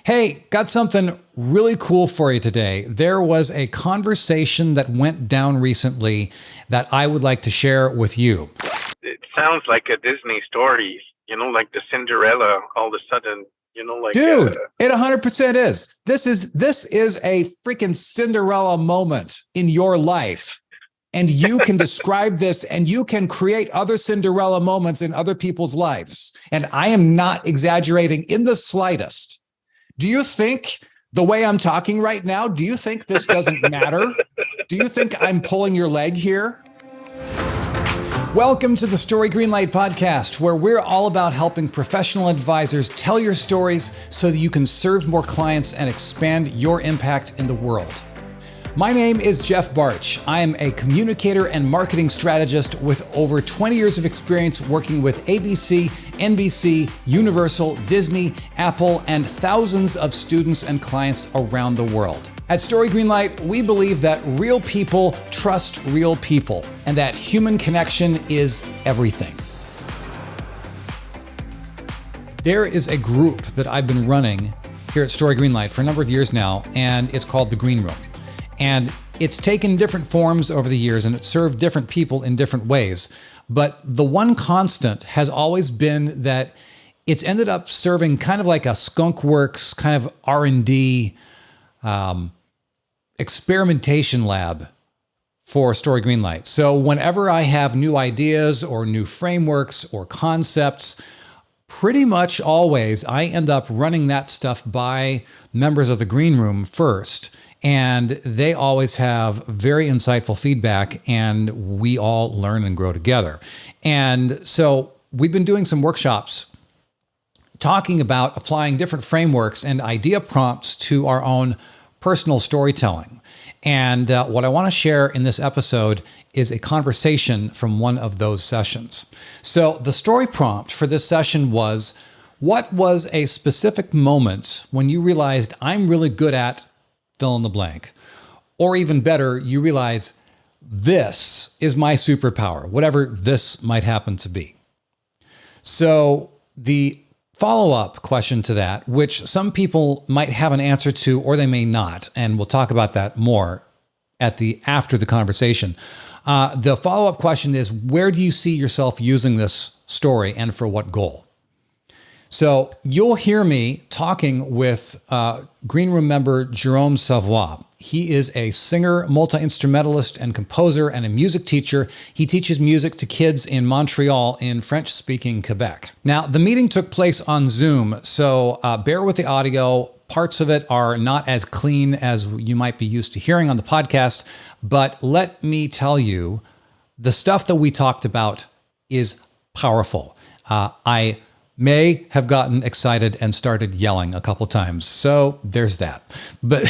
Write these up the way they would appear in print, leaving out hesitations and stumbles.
Hey, got something really cool for you today. There was a conversation that went down recently that I would like to share with you. It sounds like a Disney story, like the Cinderella all of a sudden, Dude, it 100% is. This is a freaking Cinderella moment in your life. And you can describe this and you can create other Cinderella moments in other people's lives. And I am not exaggerating in the slightest. Do you think the way I'm talking right now, do you think this doesn't matter? Do you think I'm pulling your leg here? Welcome to the Story Greenlight podcast, where we're all about helping professional advisors tell your stories so that you can serve more clients and expand your impact in the world. My name is Jeff Bartsch. I am a communicator and marketing strategist with over 20 years of experience working with ABC, NBC, Universal, Disney, Apple, and thousands of students and clients around the world. At Story Greenlight, we believe that real people trust real people and that human connection is everything. There is a group that I've been running here at Story Greenlight for a number of years now, and it's called The Green Room. And it's taken different forms over the years and it served different people in different ways. But the one constant has always been that it's ended up serving kind of like a skunkworks kind of R&D experimentation lab for Story Greenlight. So whenever I have new ideas or new frameworks or concepts, pretty much always I end up running that stuff by members of the Green Room first. And they always have very insightful feedback and we all learn and grow together. And so we've been doing some workshops talking about applying different frameworks and idea prompts to our own personal storytelling. And what I want to share in this episode is a conversation from one of those sessions. So the story prompt for this session was, what was a specific moment when you realized I'm really good at fill in the blank? Or even better, you realize this is my superpower, whatever this might happen to be. So the follow-up question to that, which some people might have an answer to, or they may not, and we'll talk about that more after the conversation. The follow-up question is, where do you see yourself using this story and for what goal? So you'll hear me talking with Green Room member Jérôme Savoie. He is a singer, multi-instrumentalist, and composer, and a music teacher. He teaches music to kids in Montreal in French-speaking Quebec. Now, the meeting took place on Zoom, so bear with the audio. Parts of it are not as clean as you might be used to hearing on the podcast, but let me tell you, the stuff that we talked about is powerful. I may have gotten excited and started yelling a couple times. So there's that. But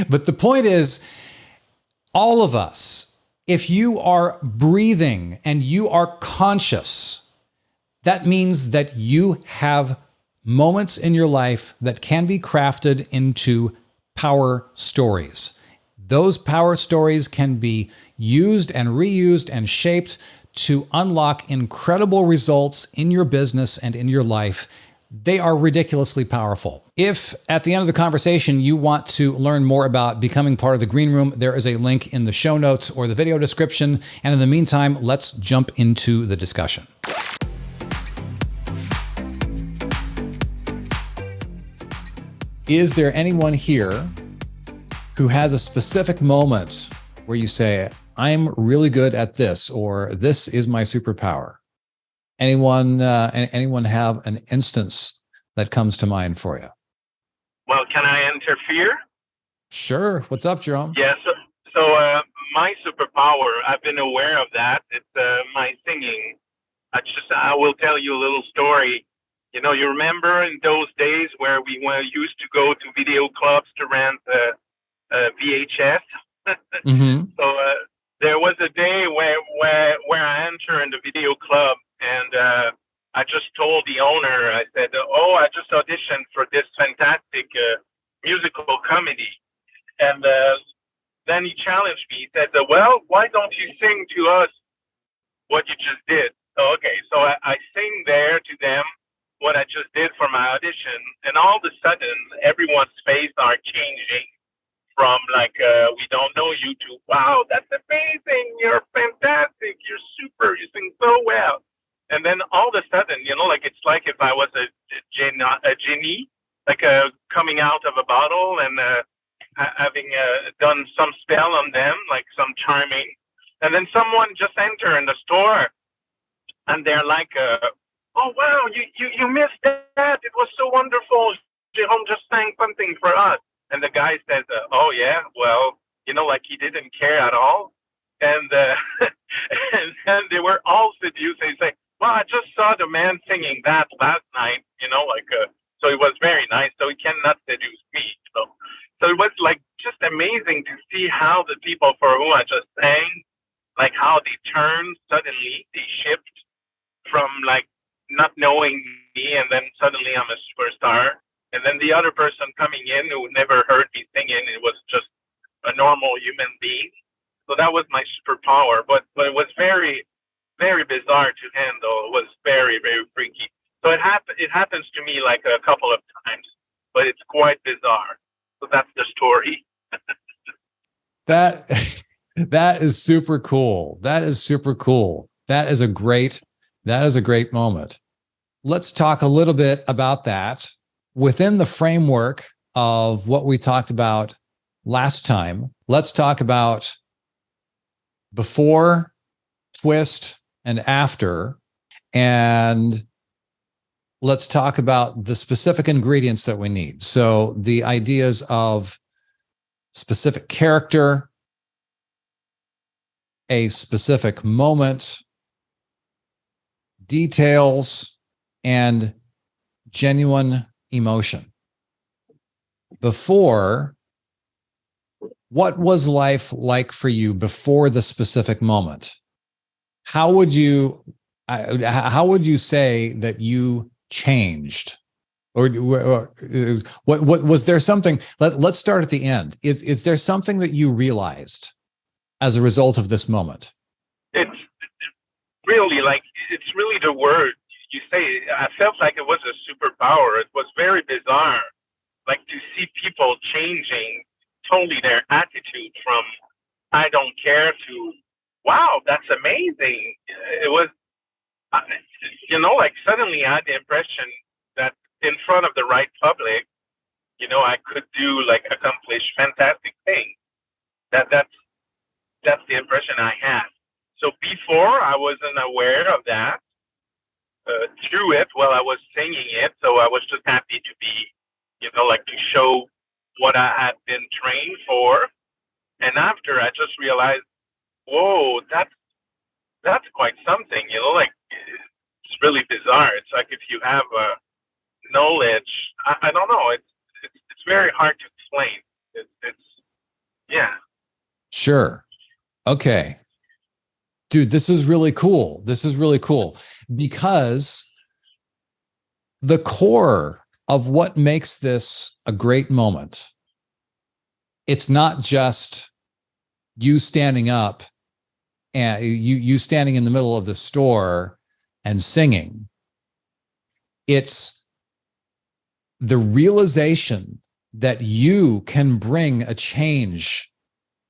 the point is, all of us, if you are breathing and you are conscious, that means that you have moments in your life that can be crafted into power stories. Those power stories can be used and reused and shaped to unlock incredible results in your business and in your life. They are ridiculously powerful. If at the end of the conversation you want to learn more about becoming part of the Green Room, there is a link in the show notes or the video description. And in the meantime, let's jump into the discussion. Is there anyone here who has a specific moment where you say, I'm really good at this, or this is my superpower? Anyone have an instance that comes to mind for you? Well, can I interfere? Sure. What's up, Jerome? Yes. So my superpower, I've been aware of that. It's my singing. I will tell you a little story. You remember in those days where we used to go to video clubs to rent VHS? Mm-hmm. So there was a day where I entered in the video club and I just told the owner, I said, I just auditioned for this fantastic musical comedy. And then he challenged me. He said, well, why don't you sing to us what you just did? So I sing there to them. what I just did for my audition, and all of a sudden, everyone's face are changing from like, we don't know you to, wow, that's amazing, you're fantastic, you're super, you sing so well. And then all of a sudden, like it's like if I was a genie, like coming out of a bottle and having done some spell on them, like some charming. And then someone just enter in the store and they're like, oh, wow, you missed that. It was so wonderful. Jerome just sang something for us. And the guy says, oh, yeah, well, like he didn't care at all. And, and then they were all seduced. They say, well, I just saw the man singing that last night, so it was very nice. So he cannot seduce me. So it was like just amazing to see how the people for whom I just sang, like how they turn suddenly, they shift from like not knowing me, and then suddenly I'm a superstar. And then the other person coming in who never heard me singing, it was just a normal human being. So that was my superpower, but it was very, very bizarre to handle. It was very, very freaky. So it happens to me like a couple of times, but it's quite bizarre. So that's the story. That is super cool. That is super cool. That is a great moment. Let's talk a little bit about that within the framework of what we talked about last time. Let's talk about before, twist, and after, and let's talk about the specific ingredients that we need. So the ideas of specific character, a specific moment, details, and genuine emotion. Before, what was life like for you before the specific moment? How would you say that you changed? Or what was there something? Let's start at the end. Is there something that you realized as a result of this moment? It's really like, it's really the word you say. I felt like it was a superpower. It was very bizarre, like to see people changing totally their attitude from I don't care to wow, that's amazing. It was, like suddenly I had the impression that in front of the right public, I could do like accomplish fantastic things. That's the impression I had. So before I wasn't aware of that. Through it, while I was singing it, so I was just happy to be, like to show what I had been trained for. And after, I just realized, whoa, that's quite something, like it's really bizarre. It's like if you have knowledge, I don't know, it's very hard to explain. It's yeah. Sure. Okay. Dude, this is really cool. This is really cool because the core of what makes this a great moment, it's not just you standing up and you standing in the middle of the store and singing. It's the realization that you can bring a change.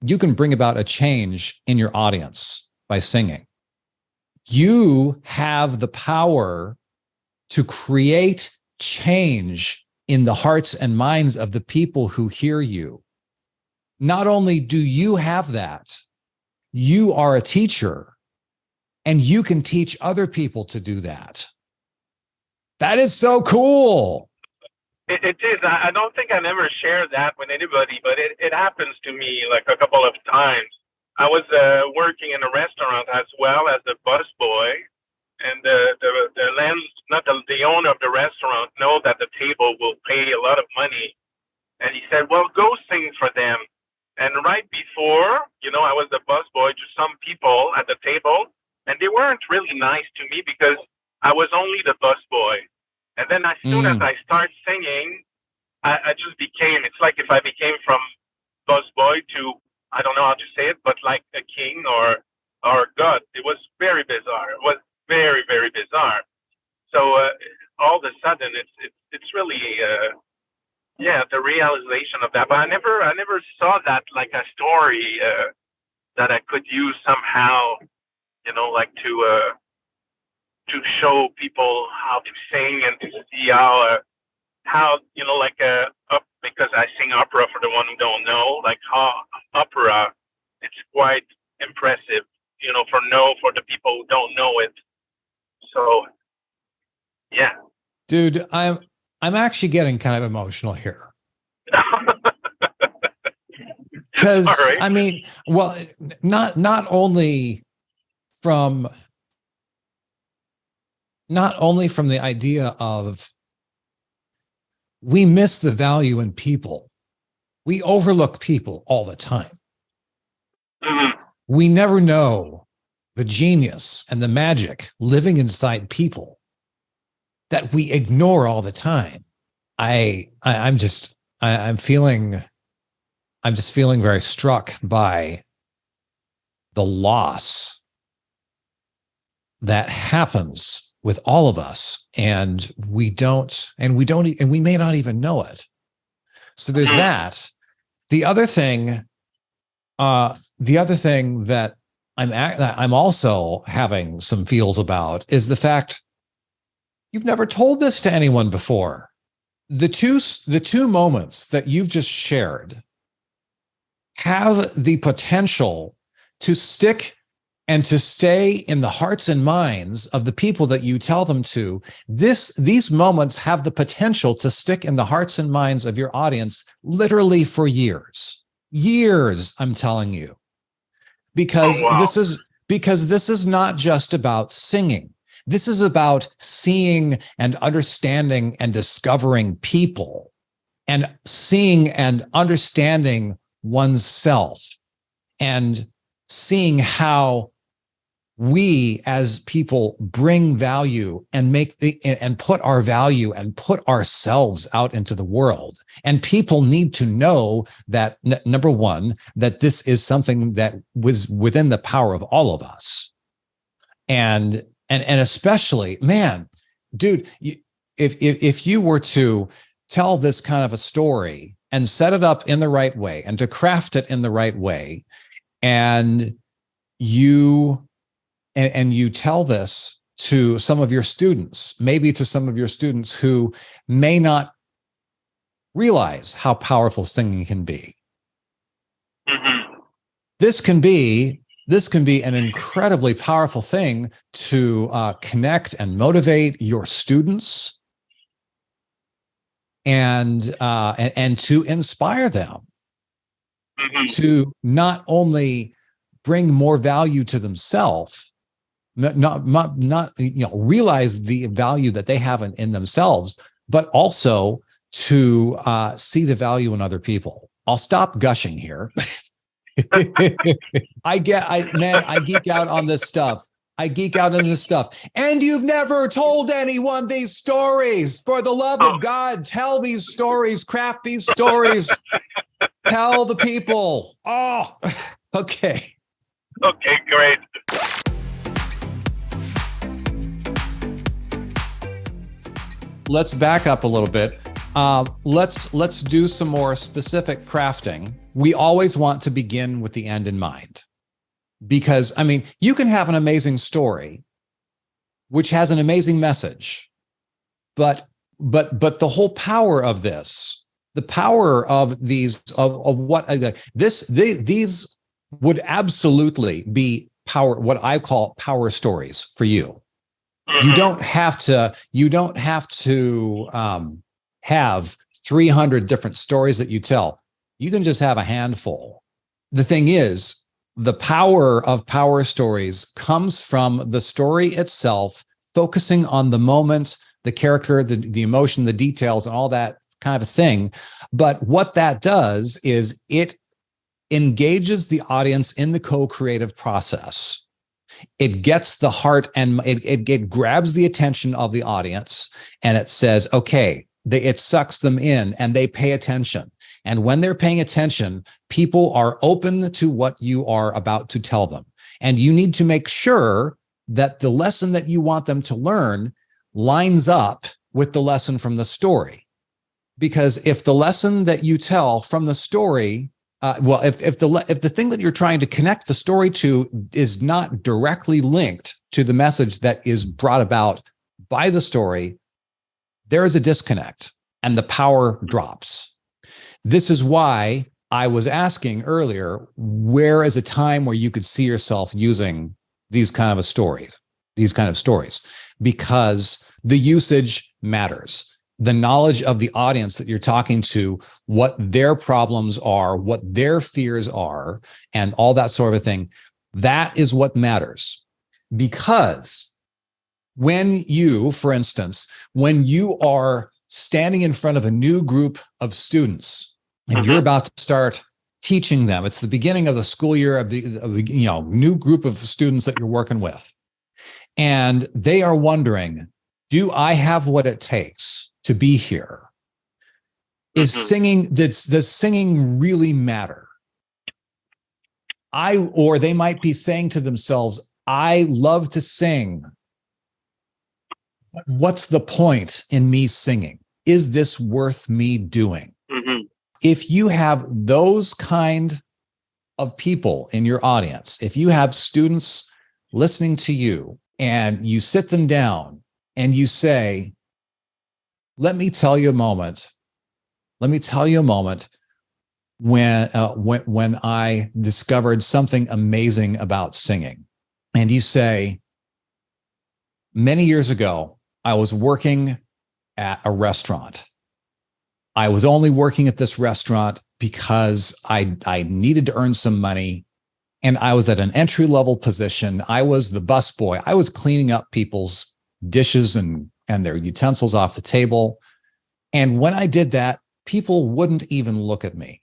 You can bring about a change in your audience by singing. You have the power to create change in the hearts and minds of the people who hear you. Not only do you have that, you are a teacher and you can teach other people to do that. That is so cool. It is. I don't think I never shared that with anybody, but it happens to me like a couple of times. I was working in a restaurant as well as a busboy, and the owner of the restaurant know that the table will pay a lot of money, and he said, "Well, go sing for them." And right before, I was the busboy to some people at the table, and they weren't really nice to me because I was only the busboy. And then as soon as I start singing, I just became. It's like if I became from busboy to, I don't know how to say it, but like a king or God. It was very bizarre. It was very, very bizarre. So all of a sudden it's really the realization of that. But I never saw that like a story that I could use somehow, like to show people how to sing and to see how because I sing opera for the one who don't know, like how opera, it's quite impressive, for the people who don't know it. So, yeah. Dude, I'm actually getting kind of emotional here. Because right. I mean, well, not only from the idea of we miss the value in people. We overlook people all the time. Mm-hmm. We never know the genius and the magic living inside people that we ignore all the time. I'm just feeling very struck by the loss that happens with all of us, and we may not even know it. So there's that. The other thing that I'm also having some feels about is the fact you've never told this to anyone before. The two moments that you've just shared have the potential to stick and to stay in the hearts and minds of the people that you tell them to. These moments have the potential to stick in the hearts and minds of your audience literally for years. Years, I'm telling you. Because this is not just about singing. This is about seeing and understanding and discovering people, and seeing and understanding oneself, and seeing how we as people bring value and and put our value and put ourselves out into the world. And people need to know that, number one, that this is something that was within the power of all of us. And especially, man, dude, if you were to tell this kind of a story and set it up in the right way and to craft it in the right way, and you tell this to some of your students, maybe to some of your students who may not realize how powerful singing can be. Mm-hmm. This can be an incredibly powerful thing to connect and motivate your students, and to inspire them to not only bring more value to themselves, not realize the value that they have in themselves, but also to see the value in other people. I'll stop gushing here. I geek out on this stuff. And you've never told anyone these stories. For the love of God, tell these stories, craft these stories. Tell the people. Oh, okay. Okay, great. Let's back up a little bit. Let's do some more specific crafting. We always want to begin with the end in mind, because I mean, you can have an amazing story which has an amazing message, but the whole power of this, the power of these these would absolutely be power, what I call power stories for you. You don't have to have 300 different stories that you tell. You can just have a handful. The thing is, the power of power stories comes from the story itself, focusing on the moment, the character, the emotion, the details, and all that kind of thing. But what that does is it engages the audience in the co-creative process. It gets the heart, and it grabs the attention of the audience, and it says, okay, it sucks them in and they pay attention. And when they're paying attention, people are open to what you are about to tell them. And you need to make sure that the lesson that you want them to learn lines up with the lesson from the story. Because if the lesson that you tell from the story, if the thing that you're trying to connect the story to is not directly linked to the message that is brought about by the story, there is a disconnect and the power drops. This is why I was asking earlier, where is a time where you could see yourself using these kind of stories? Because the usage matters. The knowledge of the audience that you're talking to, what their problems are, what their fears are, and all that sort of thing, that is what matters. Because when you, for instance, when you are standing in front of a new group of students and you're about to start teaching them, it's the beginning of the school year of the new group of students that you're working with, and they are wondering, do I have what it takes to be here? Does singing really matter? Or they might be saying to themselves, I love to sing. But what's the point in me singing? Is this worth me doing? If you have those kind of people in your audience, if you have students listening to you and you sit them down and you say, let me tell you a moment when I discovered something amazing about singing. And you say, many years ago, I was working at a restaurant. I was only working at this restaurant because I needed to earn some money, and I was at an entry-level position. I was the busboy. I was cleaning up people's dishes and their utensils off the table. And when I did that, people wouldn't even look at me,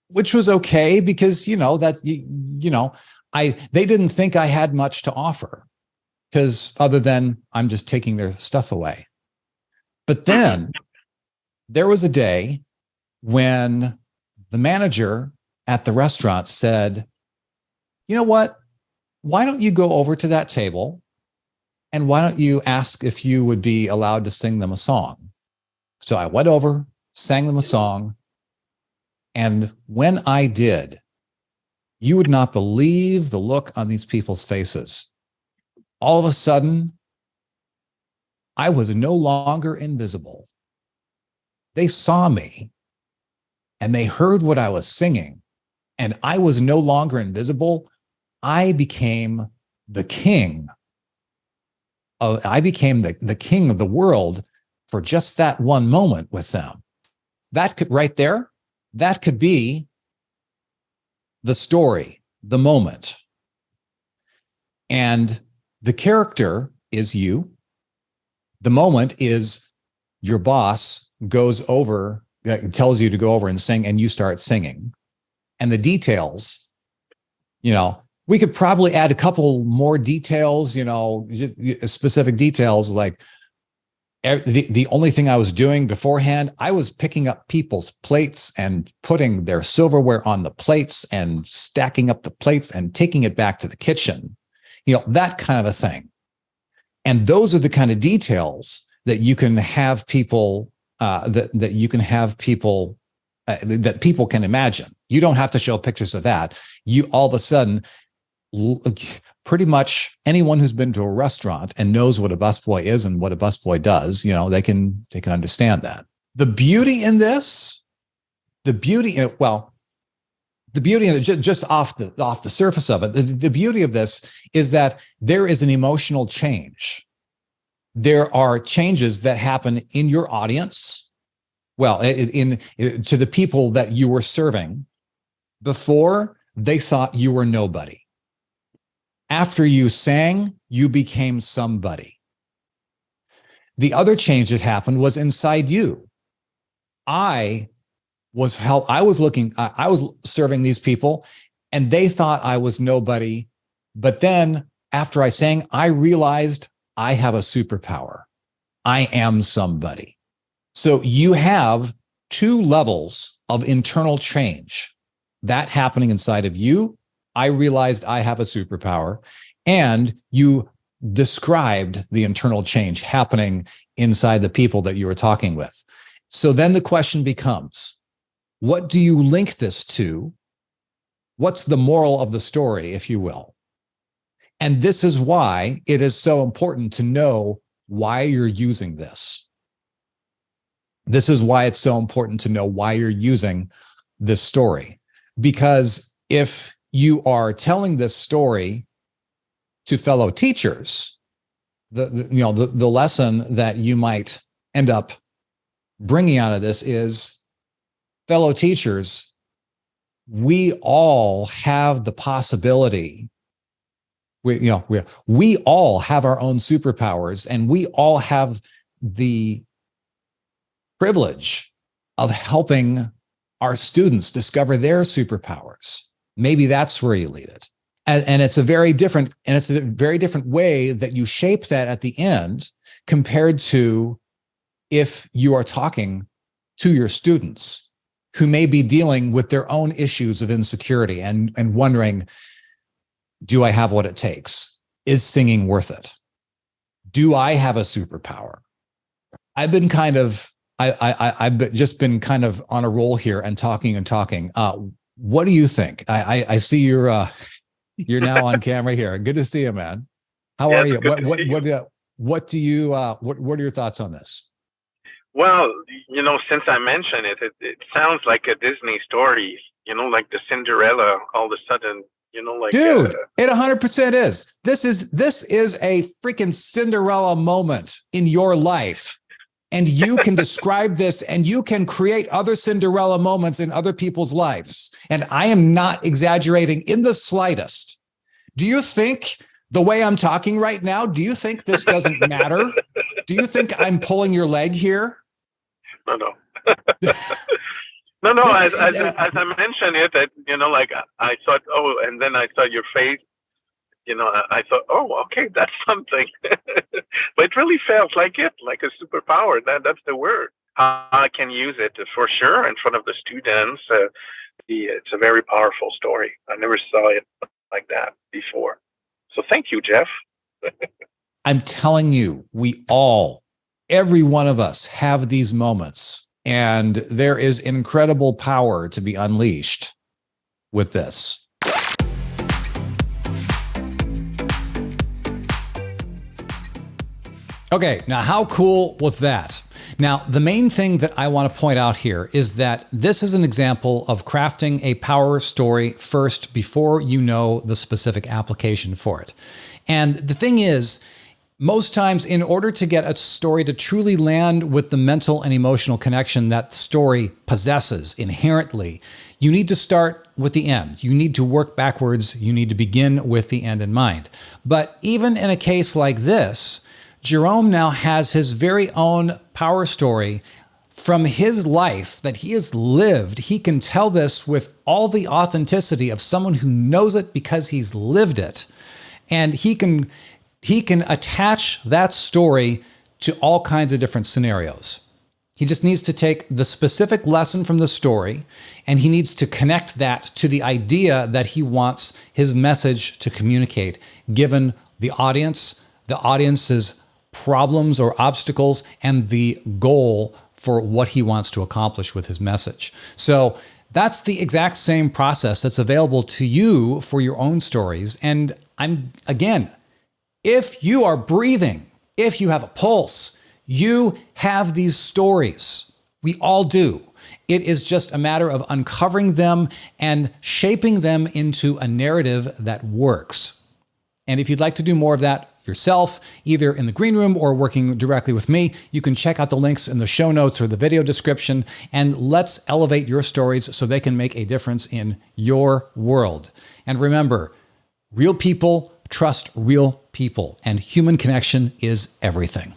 which was okay because, they didn't think I had much to offer, because other than I'm just taking their stuff away. But then there was a day when the manager at the restaurant said, you know what? Why don't you go over to that table and why don't you ask if you would be allowed to sing them a song? So I went over, sang them a song. And when I did, you would not believe the look on these people's faces. All of a sudden, I was no longer invisible. They saw me and they heard what I was singing, and I was no longer invisible. I became the king. I became the king of the world for just that one moment with them. That could be the story, the moment. And the character is you. The moment is your boss goes over, tells you to go over and sing, and you start singing. And the details, we could probably add a couple more details, specific details, like the only thing I was doing beforehand, I was picking up people's plates and putting their silverware on the plates and stacking up the plates and taking it back to the kitchen, that kind of a thing. And those are the kind of details that you can have people, that people can imagine. You don't have to show pictures of that. You all of a sudden, pretty much anyone who's been to a restaurant and knows what a busboy is and what a busboy does, they can understand that. The beauty in this, just off the surface of it, the beauty of this is that there is an emotional change. There are changes that happen in your audience. Well, to the people that you were serving. Before, they thought you were nobody. After you sang, you became somebody. The other change that happened was inside you. I was serving these people, and they thought I was nobody. But then after I sang, I realized I have a superpower. I am somebody. So you have two levels of internal change. That happening inside of you. I realized I have a superpower, and you described the internal change happening inside the people that you were talking with. So then the question becomes, what do you link this to? What's the moral of the story, if you will? And this is why it is so important to know why you're using this. This is why it's so important to know why you're using this story. Because if you are telling this story to fellow teachers, the lesson that you might end up bringing out of this is, fellow teachers, we all have the possibility. We all have our own superpowers, and we all have the privilege of helping our students discover their superpowers. Maybe that's where you lead it. And it's a very different way that you shape that at the end compared to if you are talking to your students who may be dealing with their own issues of insecurity and wondering, do I have what it takes? Is singing worth it? Do I have a superpower? I've just been kind of on a roll here and talking. What do you think? I see you're now on camera here. Good to see you, man. How are you? What are your thoughts on this? Well, since I mentioned it, it sounds like a Disney story, like the Cinderella all of a sudden, dude, it 100% is. This is a freaking Cinderella moment in your life. And you can describe this, and you can create other Cinderella moments in other people's lives. And I am not exaggerating in the slightest. Do you think the way I'm talking right now, do you think this doesn't matter? Do you think I'm pulling your leg here? No. No. As I mentioned it, I thought, and then I saw your face. I thought, okay, that's something. But it really felt like a superpower. That's the word. I can use it for sure in front of the students. It's a very powerful story. I never saw it like that before. So thank you, Jeff. I'm telling you, every one of us have these moments, and there is incredible power to be unleashed with this. Okay, now how cool was that? Now, the main thing that I want to point out here is that this is an example of crafting a power story first before you know the specific application for it. And the thing is, most times, in order to get a story to truly land with the mental and emotional connection that story possesses inherently, you need to start with the end. You need to work backwards. You need to begin with the end in mind. But even in a case like this, Jerome now has his very own power story from his life that he has lived. He can tell this with all the authenticity of someone who knows it because he's lived it. And he can attach that story to all kinds of different scenarios. He just needs to take the specific lesson from the story, and he needs to connect that to the idea that he wants his message to communicate, given the audience's problems or obstacles, and the goal for what he wants to accomplish with his message. So that's the exact same process that's available to you for your own stories. And if you are breathing, if you have a pulse, you have these stories. We all do. It is just a matter of uncovering them and shaping them into a narrative that works. And if you'd like to do more of that yourself, either in the green room or working directly with me, you can check out the links in the show notes or the video description, and let's elevate your stories so they can make a difference in your world. And remember, real people trust real people, and human connection is everything.